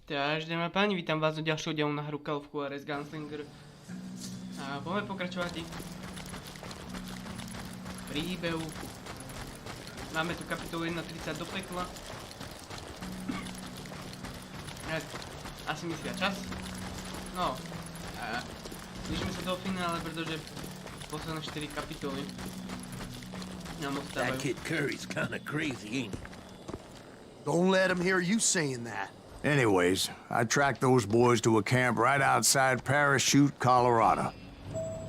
Takže, dámy a páni, vítam vás do ďalšieho dielu na hru v Juarez Gunslinger. A budeme pokračovať príbehu. Máme tu kapitolu 1.30 do pekla. Asi myslia čas. No, blížime sa do finále, pretože posledné 4 kapitoly nám ostávajú. That kid Curry's kinda crazy, ain't he? Don't let him hear you saying that. Anyways, I tracked those boys to a camp right outside Parachute, Colorado.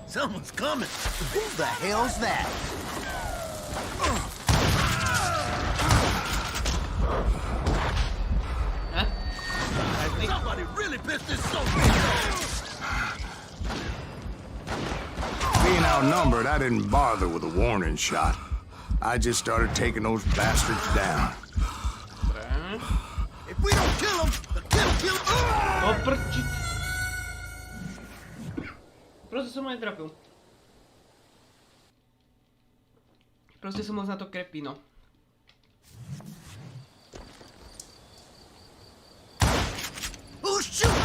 Someone's coming. Who the hell's that? Huh? Somebody really pissed this soldier off. Being outnumbered, I didn't bother with a warning shot. I just started taking those bastards down. If we don't kill him, the kid'll kill Oprčiť. Proste som ho netrafil. Proste som moc na to krepí, no. Who's shooting?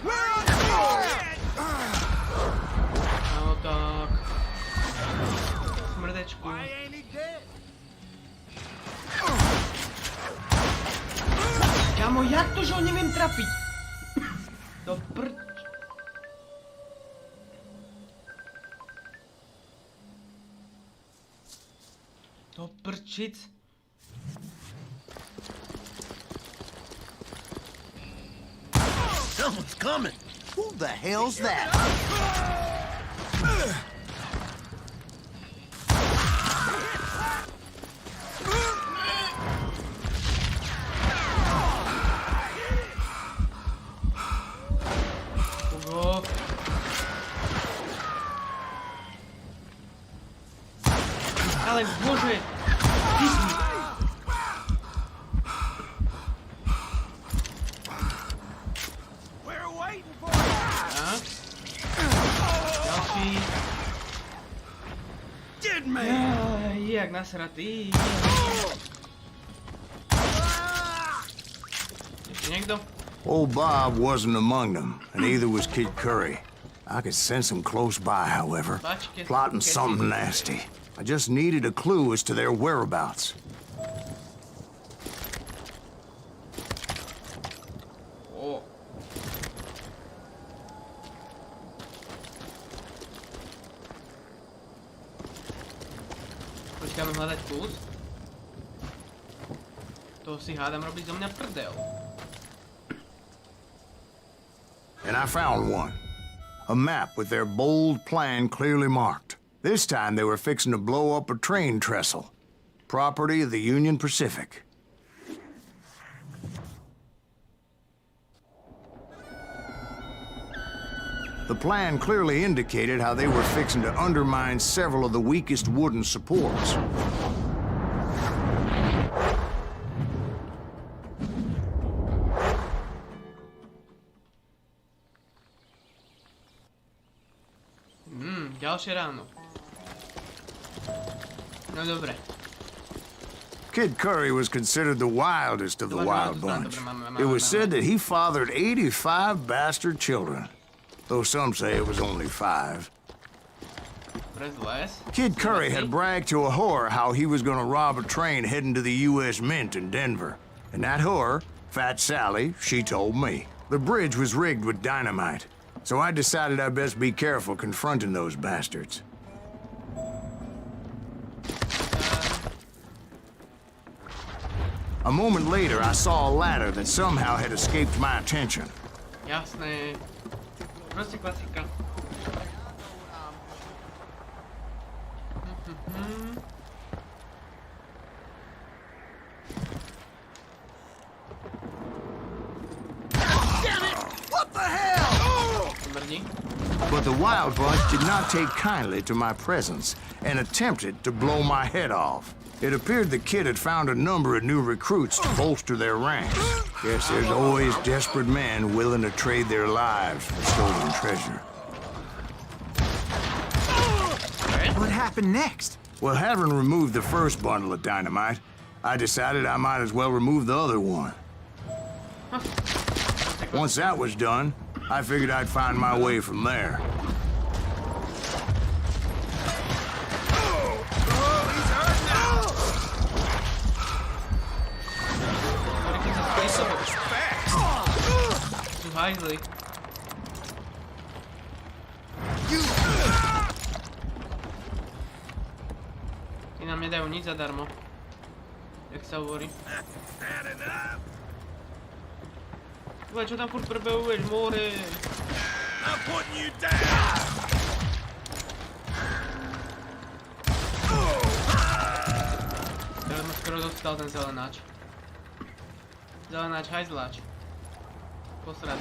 Where are you? No tak. Smrdečku. Kámo, jak to, že ho neviem trafiť? To To prčic. Someone's coming. Who the hell's that? Kogo? Ale bože! Ty si... We're waiting for A? Ďalší. Did me. Jak nasratý. Ešte niekto? Old Bob wasn't among them, and neither was Kid Curry. I could sense him close by, however, plotting something nasty. I just needed a clue as to their whereabouts. Ó. Počkáme hľadať kľúč. To si hádam robiť zo mňa prdel. And I found one. A map with their bold plan clearly marked. This time they were fixing to blow up a train trestle. Property of the Union Pacific. The plan clearly indicated how they were fixing to undermine several of the weakest wooden supports. Ďalšie ráno. No dobre. Kid Curry was considered the wildest of the wild bunch. It was said that he fathered 85 bastard children, though some say it was only 5. Kid Curry had bragged to a whore how he was going to rob a train heading to the U.S. Mint in Denver. And that whore, Fat Sally, she told me. The bridge was rigged with dynamite, so I decided I'd best be careful confronting those bastards. A moment later, I saw a ladder that somehow had escaped my attention. Jasné. Proste klasika. Damn it! What the hell? Smrdí. But the Wild Bunch did not take kindly to my presence and attempted to blow my head off. It appeared the kid had found a number of new recruits to bolster their ranks. Guess there's always desperate men willing to trade their lives for stolen treasure. What happened next? Well, having removed the first bundle of dynamite, I decided I might as well remove the other one. Once that was done, I figured I'd find my way from there. Sú hajzli. Tí nám nedajú nič zadarmo. Jak sa hovorí. Čo tam furt prebehuješ, more? I'm putting you down! Teraz ma skoro dostal ten zelenáč. Zelenáč, hajzláč. Posrať.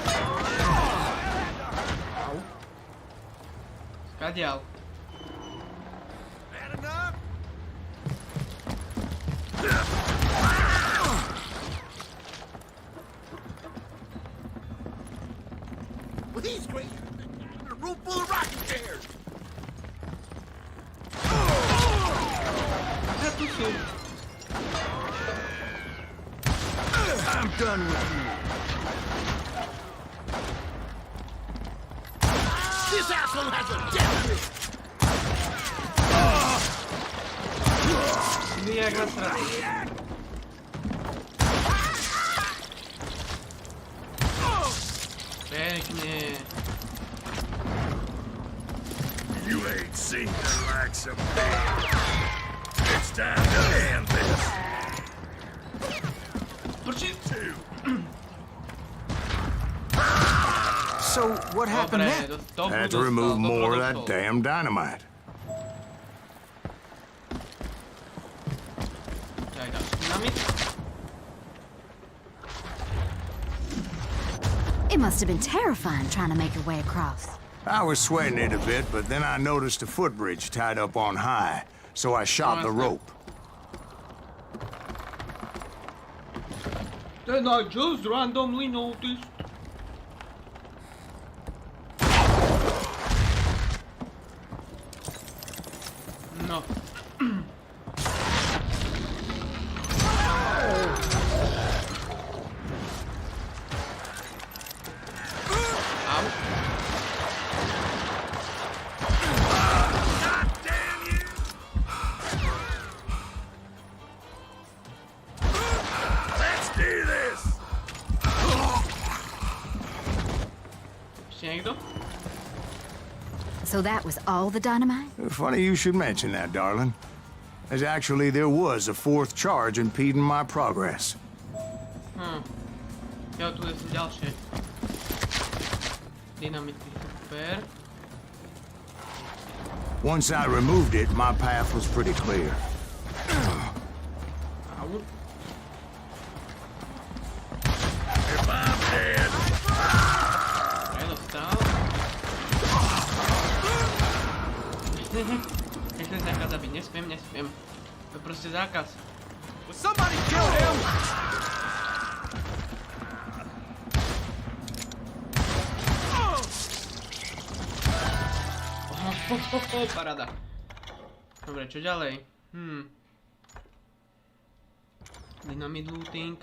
Au. Skadiaľ. Bad enough? Well, he's great. A room full of rocking chairs. Ja tu sú. I'm done with you. This asshole has a death grip. Vy jak nasrať. Pekne. You ain't seen the likes of me. It's time to end this. Prči? So, what happened Dobre, next? to Had to remove more of that damn dynamite. Tak, dáš dynamit. It must have been terrifying trying to make your way across. I was sweating it a bit, but then I noticed a footbridge tied up on high, so I shot the rope. Then I just randomly noticed. No. Au. God damn you! Let's do this! Ešte niekto? So that was all the dynamite? Funny you should mention that, darling. As actually, there was a fourth charge impeding my progress. Ja tu sú ďalšie. Dynamity, super. Once I removed it, my path was pretty clear. Au. If I'm dead, Dobre, dostal. Nechcem zákaz zabiť, nesmiem. To je proste zákaz. Will somebody kill him? Paráda. Dobre, čo ďalej? Dynamit looting.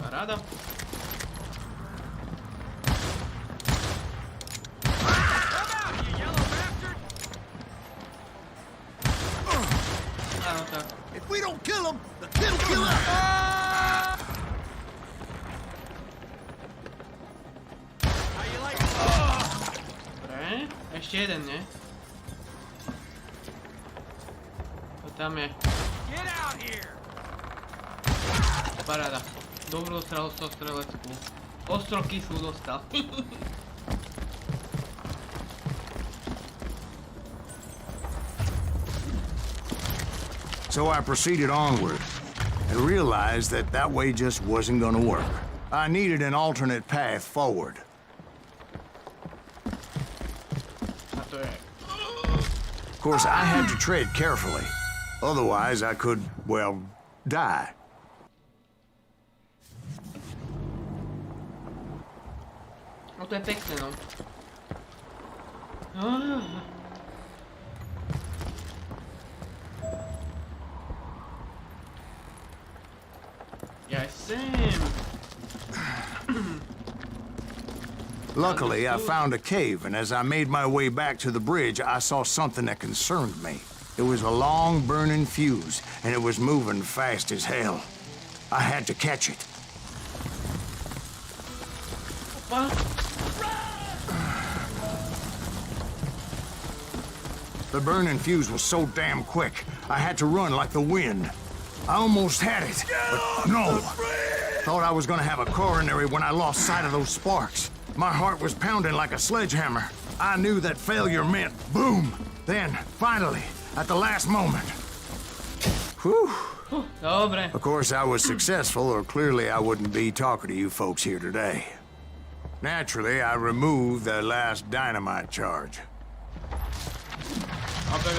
Paráda. Áno, tak. if we don't kill him, the kid'll kill us. How you like it? Dobre, ešte jeden, nie? To tam je. Get out here! Paráda. Dobrú dostal ostrostrelecku. Ostro kyslú dostal. So I proceeded onward and realized that that way just wasn't gonna work. I needed an alternate path forward. A to je. Of course, I had to tread carefully. Otherwise, I could, well, die. No to je pekné, no. Ah. Jessem! Luckily, I found a cave, and as I made my way back to the bridge, I saw something that concerned me. It was a long burning fuse, and it was moving fast as hell. I had to catch it. Opa! The burning fuse was so damn quick, I had to run like the wind. I almost had it, but no. Thought I was gonna have a coronary when I lost sight of those sparks. My heart was pounding like a sledgehammer. I knew that failure meant boom. Then, finally, at the last moment. Whew. Dobre. Of course, I was successful, or clearly I wouldn't be talking to you folks here today. Naturally, I removed the last dynamite charge.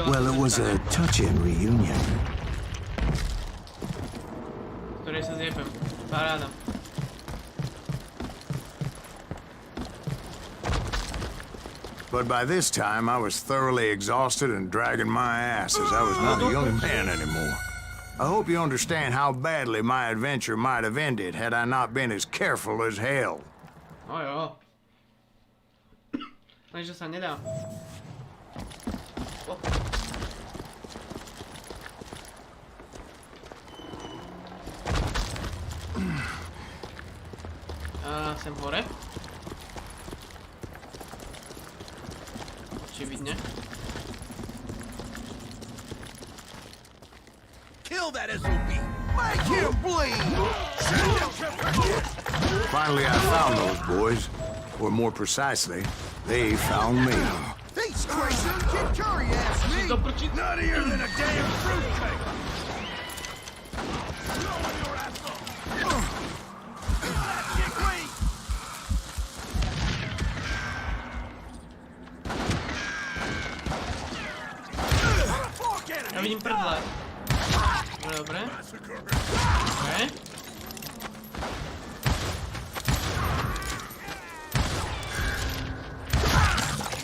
Well, it was a touching reunion. Ktorej sa zjebem. Paráda. But by this time, I was thoroughly exhausted and dragging my ass as I was not a young man anymore. I hope you understand how badly my adventure might have ended had I not been as careful as hell. No jo. Lenže sa nedá. Sem hore. Očividne. Kill that SOB! Make him bleed! Finally, I found those boys. Or more precisely, they found me. He's crazy! Kid Curry asked me! Nuttier than a damn fruitcake! Ja vidím prdle. Dobre. Dobre.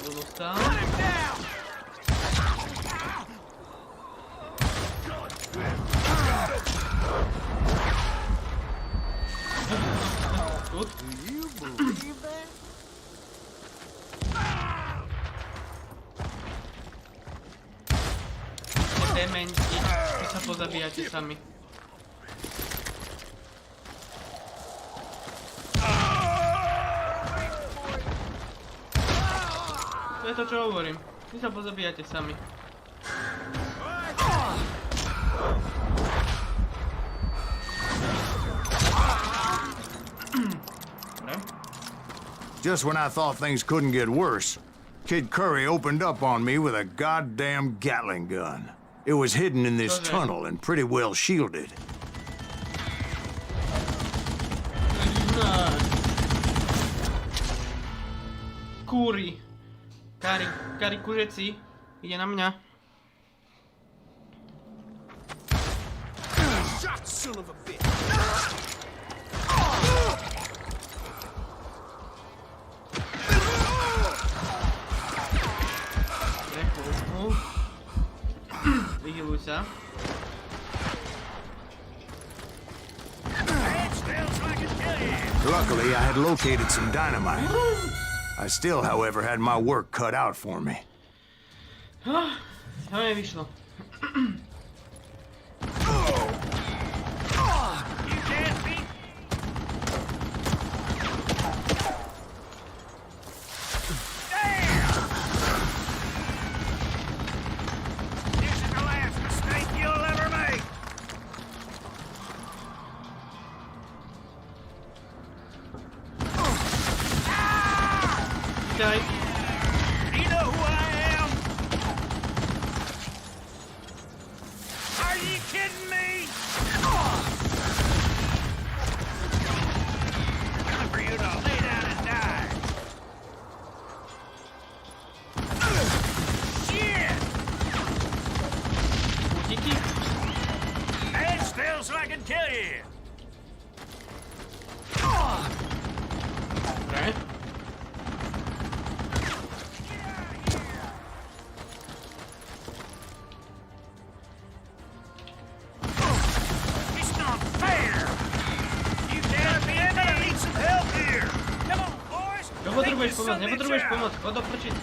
Tu dostal. Dementi, vy sa pozabíjate sami. To je to, čo hovorím. Vy sa pozabíjate sami. Just when I thought things couldn't get worse, Kid Curry opened up on me with a goddamn Gatling gun. It was hidden in this tunnel and pretty well shielded. Kúri. Kari kuřeci. Ide na mňa. Shot, son of a bitch! Vyhyluj sa. Luckily, I had located some dynamite. I still, however, had my work cut out for me. To nevyšlo. Daj. You know who I am? Are you kidding me? Time for you to lay down and die. Shit! Díky. Stand still so I can kill you. Dobre. Nepotrebuješ pomoc, nepotrebuješ pomoc, chod do prči.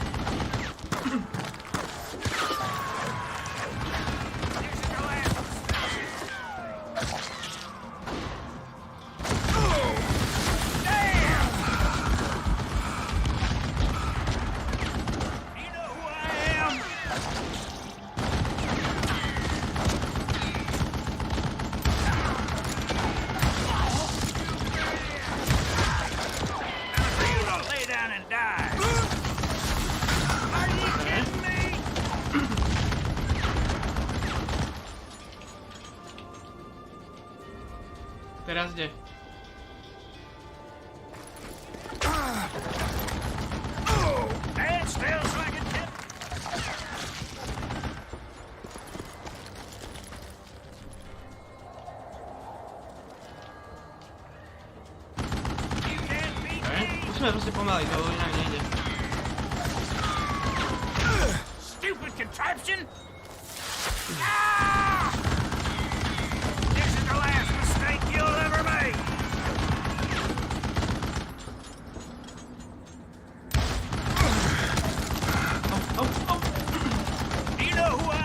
Teraz kde? That smells like a tip. You can't beat me. Musíme proste pomaliť, to inak nejde. Stupid contraption. Ah! This is the last mistake you'll ever make. Do you know who I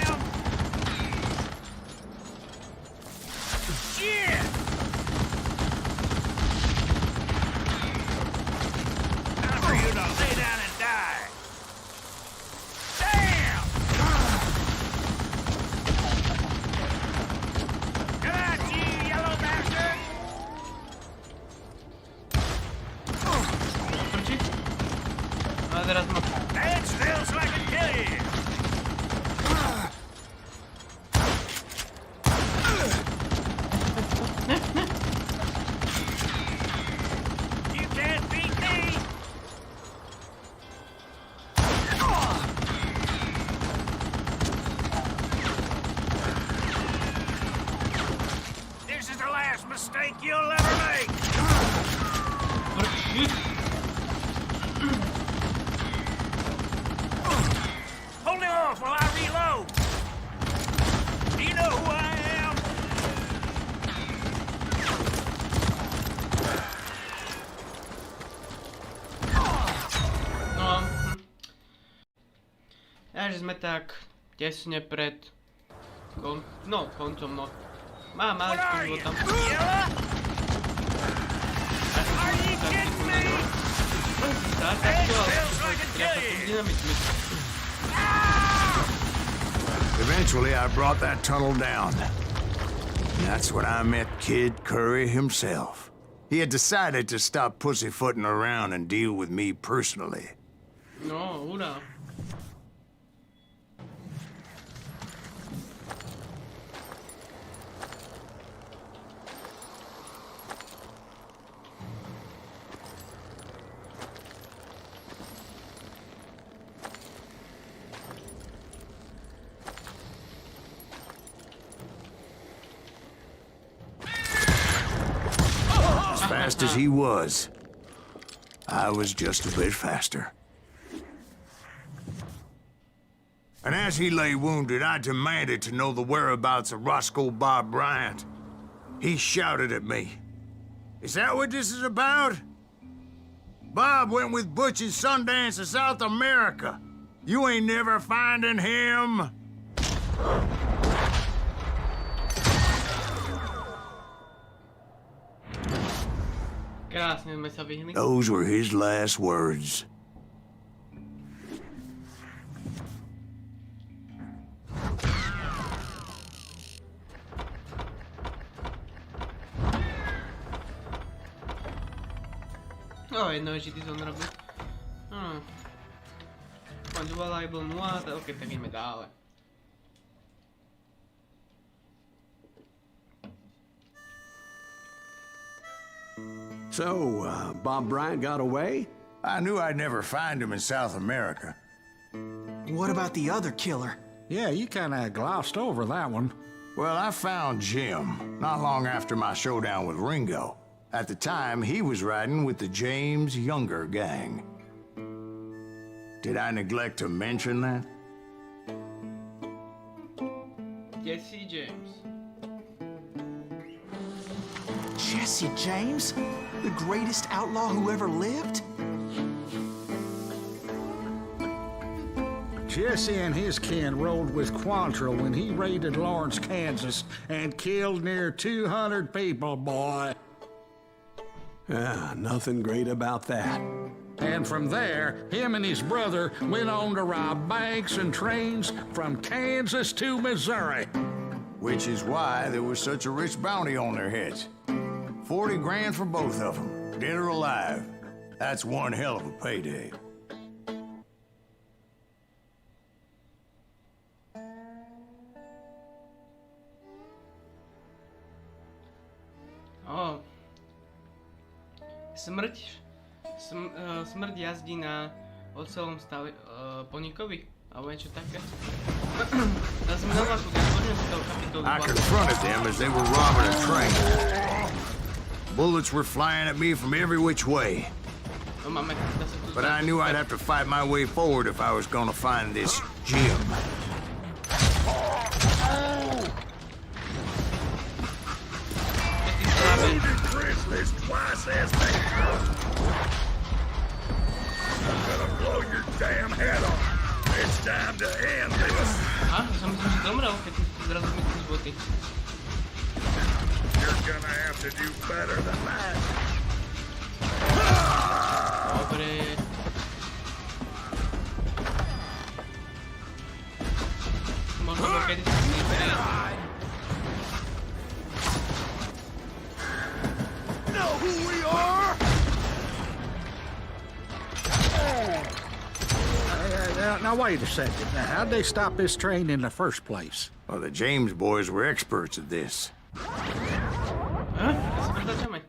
am? Shit! Time for you to lay down and die. Damn! Come on, you yellow bastard! Prči? A teraz ma... That smells like a kill you! You can't beat me! This is the last mistake you'll ever make! Prči? Hold it off while I reload! Do you know who I am? No, že sme tak tesne pred koncom, no. Má What maličko are you, života. Yella? Are you kidding me? Dynamitmi. Eventually, I brought that tunnel down. And that's when I met Kid Curry himself. He had decided to stop pussyfooting around and deal with me personally. No, hurá. As fast as he was, I was just a bit faster. And as he lay wounded, I demanded to know the whereabouts of Roscoe Bob Bryant. He shouted at me. Is that what this is about? Bob went with Butch and Sundance to South America. You ain't never finding him. Krásne sme sa vyhli. Those were his last words. Jedno je, že ty som robil. Počúvala aj bol 0, ok, tak ideme dále. So, Bob Bryant got away? I knew I'd never find him in South America. What about the other killer? Yeah, you kinda glossed over that one. Well, I found Jim not long after my showdown with Ringo. At the time, he was riding with the James Younger gang. Did I neglect to mention that? Jesse James. Jesse James? The greatest outlaw who ever lived? Jesse and his kin rode with Quantrill when he raided Lawrence, Kansas, and killed near 200 people, boy. Ah, nothing great about that. And from there, him and his brother went on to rob banks and trains from Kansas to Missouri. Which is why there was such a rich bounty on their heads. 40 grand for both of them, dead or alive. That's one hell of a payday. Oh. Smrť jazdí na ocelom stave Ponikovi, alebo niečo také. Dá sme na vašu, poďme si toho kapitolu. I confronted them as they were robbing a train. Bullets were flying at me from every which way. No, máme, But I knew I'd have to fight my way forward if I was gonna find this gem. Wounded grizzlies twice as many. I'm gonna blow your damn head off. It's time to end this. Som myslím, že zomrel, keď zrazu mi tu zboty. You're gonna have to do better than that. Dobre. Možno to kedy si neberie. Know who we are? Now, wait a second. Now, how'd they stop this train in the first place? Well, the James boys were experts at this. Začneme.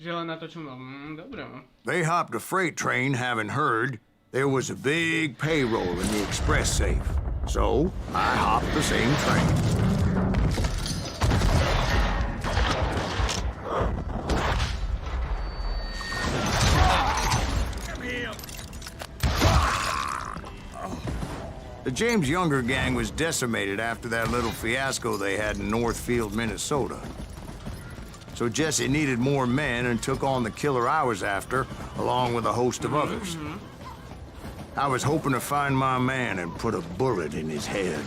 Že len natočím, dobre. They hopped a freight train having heard there was a big payroll in the express safe. So, I hopped the same train. The James Younger gang was decimated after that little fiasco they had in Northfield, Minnesota. So Jesse needed more men and took on the killer I was after, along with a host of others. I was hoping to find my man and put a bullet in his head.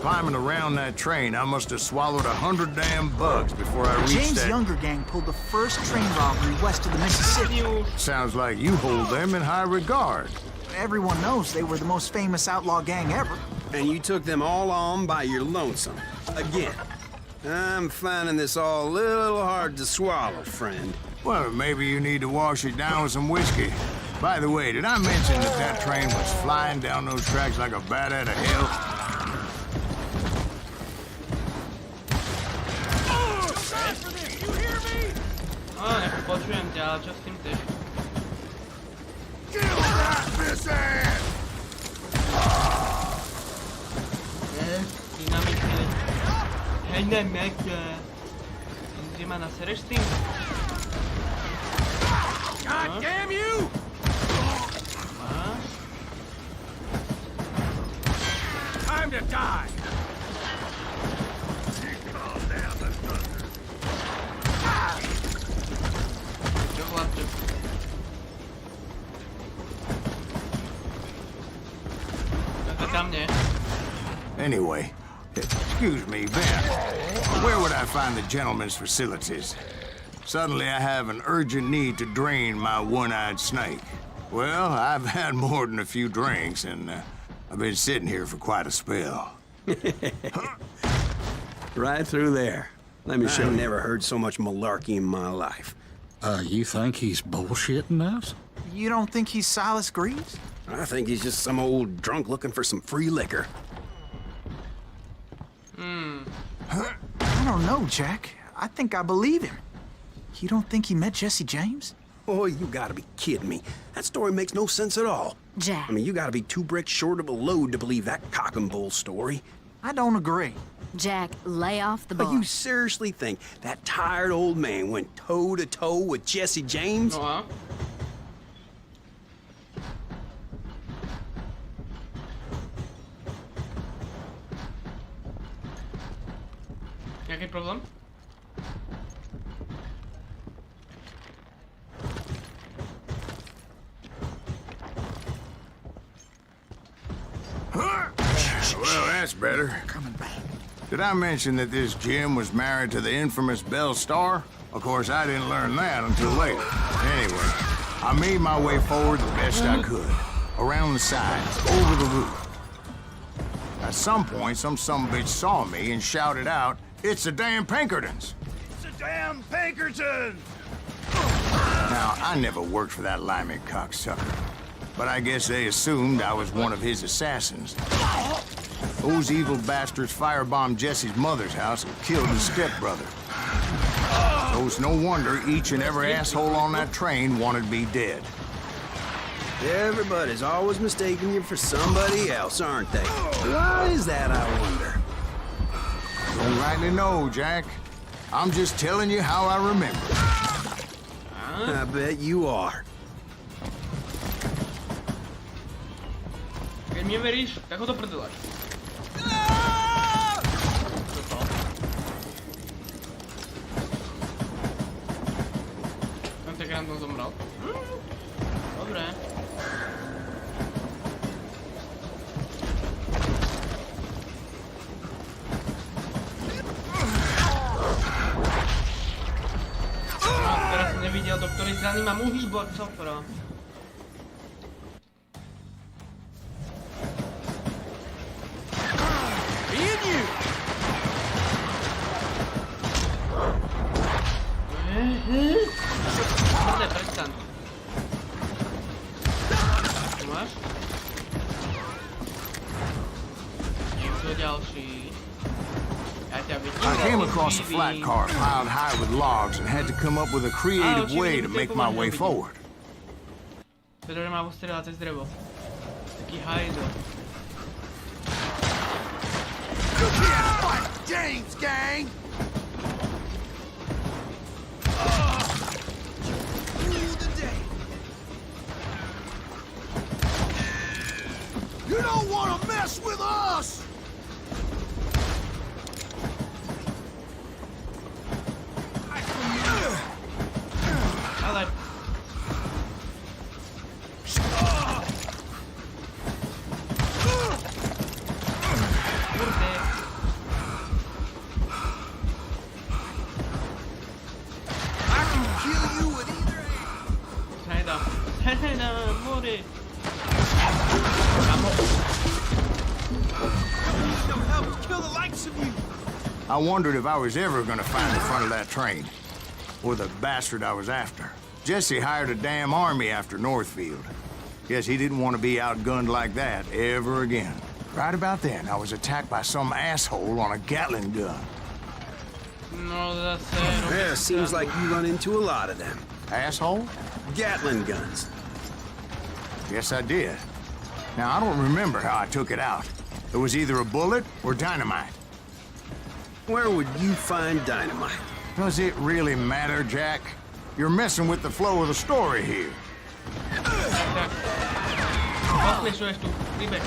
Climbing around that train, I must have swallowed 100 damn bugs before I reached James that... Younger gang pulled the first train robbery west of the Mississippi. Sounds like you hold them in high regard. Everyone knows they were the most famous outlaw gang ever. And you took them all on by your lonesome. Again. I'm finding this all a little hard to swallow, friend. Well, maybe you need to wash it down with some whiskey. By the way, did I mention that that train was flying down those tracks like a bat out of hell? Počujem ťa, ale čo s tým ty? Kill that miss ass! Dynamity. Hej, nech. Kde ma nasereš s tým? God damn you! Time to die! You calm down the thunder. Čo chlapče? To tam nie. Anyway, excuse me, Ben. Where would I find the gentleman's facilities? Suddenly I have an urgent need to drain my one-eyed snake. Well, I've had more than a few drinks, and I've been sitting here for quite a spell. Right through there. Let me show you. Never heard so much malarkey in my life. You think he's bullshitting us? You don't think he's Silas Greaves? I think he's just some old drunk looking for some free liquor. I don't know, Jack. I think I believe him. You don't think he met Jesse James? Oh, you gotta be kidding me. That story makes no sense at all. Jack. I mean, you gotta be 2 bricks short of a load to believe that cock and bull story. I don't agree. Jack, lay off the But bar. you seriously think that tired old man went toe-to-toe with Jesse James? No a? Jaký problém? Well, that's better. Coming back. Did I mention that this Jim was married to the infamous Belle Star? Of course, I didn't learn that until later. Anyway, I made my way forward the best I could. Around the sides, over the roof. At some point, some sumbitch saw me and shouted out, "It's the damn Pinkertons!" It's a damn Pinkerton! Now, I never worked for that limey cocksucker. But I guess they assumed I was one of his assassins. Those evil bastards firebombed Jesse's mother's house and killed his stepbrother. So it's no wonder each and every asshole on that train wanted me dead. Everybody's always mistaking you for somebody else, aren't they? Why is that, I wonder? Don't rightly know, Jack. I'm just telling you how I remember. I bet you are. Keď mi veríš, tak ho to prdelaš. Tam tak random zomrel. Dobre. Teraz som nevidel, do ktorej strany mám uhýžbať sofra. Mrdé, prestaň. Tu máš? Niekto ďalší. Ja ťa vidím. I came across a flat car piled high with logs and had to come up with a creative way to make my way forward. Pedro má postrieľať cez drevo. Taký hajzel. James, gang! You don't want to mess with us! Ale... Kurde. I can kill you with either hand. Hajda, more. No help to kill the likes of you. I wondered if I was ever gonna find the front of that train. Or the bastard I was after. Jesse hired a damn army after Northfield. Guess he didn't want to be outgunned like that ever again. Right about then, I was attacked by some asshole on a Gatling gun. No zase... Yeah, seems like you run into a lot of them. Asshole? Gatling guns. Yes, I did. Now, I don't remember how I took it out. It was either a bullet or dynamite. Where would you find dynamite? Does it really matter, Jack? You're messing with the flow of the story here. Tak. Poslyšuješ tu príbeh.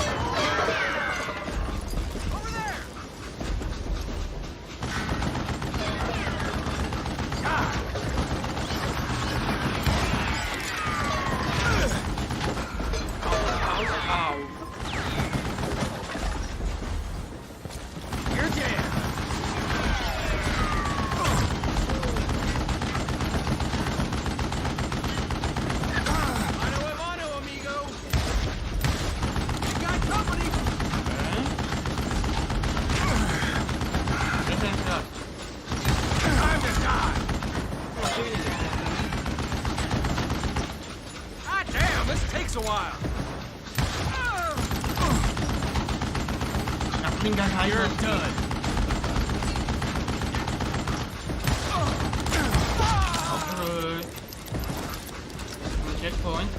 Au. You're dead. Mano, amigo. You got company. Time to die. God damn, this takes a while. You're done. Checkpoint.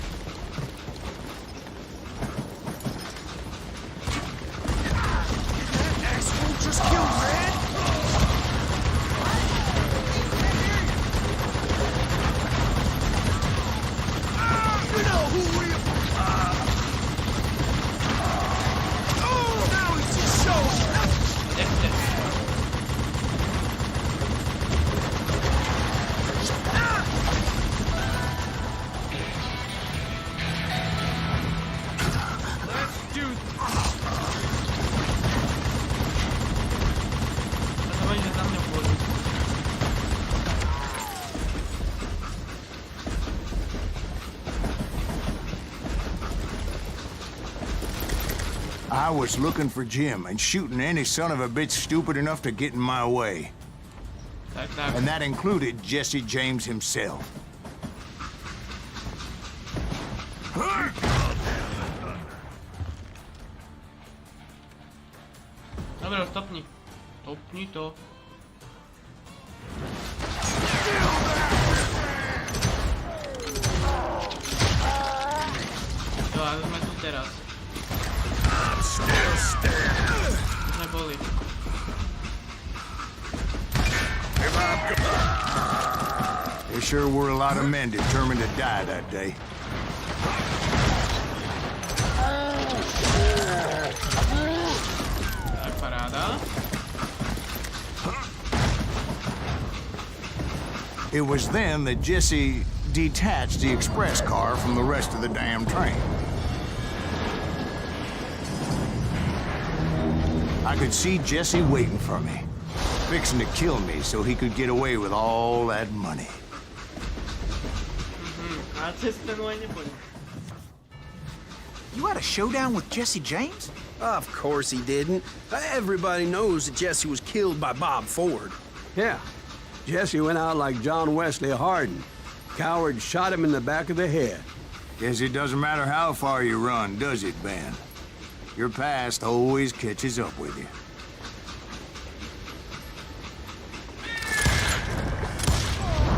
Asshole just killed Red. I was looking for Jim and shooting any son of a bitch stupid enough to get in my way. Tak. And that included Jesse James himself. Dobre, stopni. Stopni to. Jo, a sme tu teraz. Sme boli. There sure were a lot of men determined to die that day. Tak, paráda. It was then that Jesse detached the express car from the rest of the damn train. I could see Jesse waiting for me, fixing to kill me so he could get away with all that money. A cez ten len nebudem. You had a showdown with Jesse James? Of course he didn't. Everybody knows that Jesse was killed by Bob Ford. Yeah. Jesse went out like John Wesley Hardin. Coward shot him in the back of the head. Guess it doesn't matter how far you run, does it, Ben? Your past always catches up with you.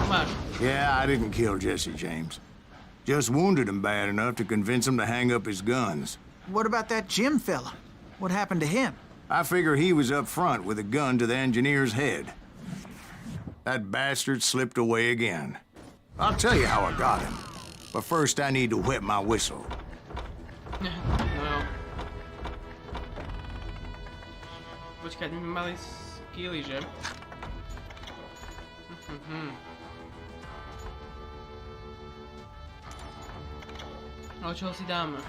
Máš. Yeah, I didn't kill Jesse James. Just wounded him bad enough to convince him to hang up his guns. What about that Jim fella? What happened to him? I figure he was up front with a gun to the engineer's head. That bastard slipped away again. I'll tell you how I got him. But first I need to wet my whistle. No jo. Počkať, my mali skilly, že? A čoho si dáme?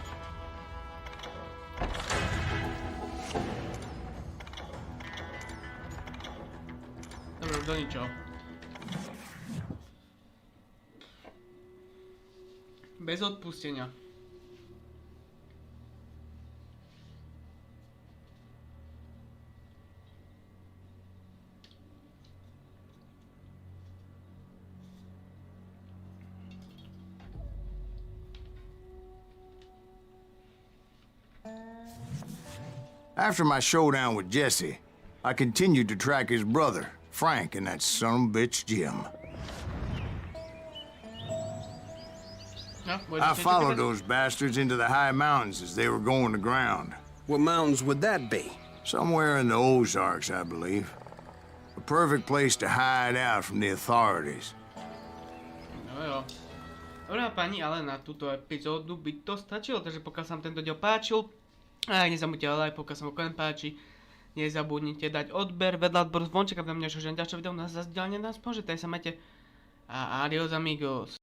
Dobre, do ničoho. Bez odpustenia. After my showdown with Jesse, I continued to track his brother, Frank, and that son of a bitch, Jim. No, I followed those bastards into the high mountains as they were going to ground. What mountains would that be? Somewhere in the Ozarks, I believe. A perfect place to hide out from the authorities. No jo. Dobrá pani, ale na túto epizódu by to stačilo, takže pokiaľ sa vám tento diel páčil, nezabudnite like, pokiaľ sa vám koment páči, nezabudnite dať odber, vedľa odboru zvonček, aby na mňa ďalšie video na zazdielenie nás môžete, aj sa majte a adios amigos.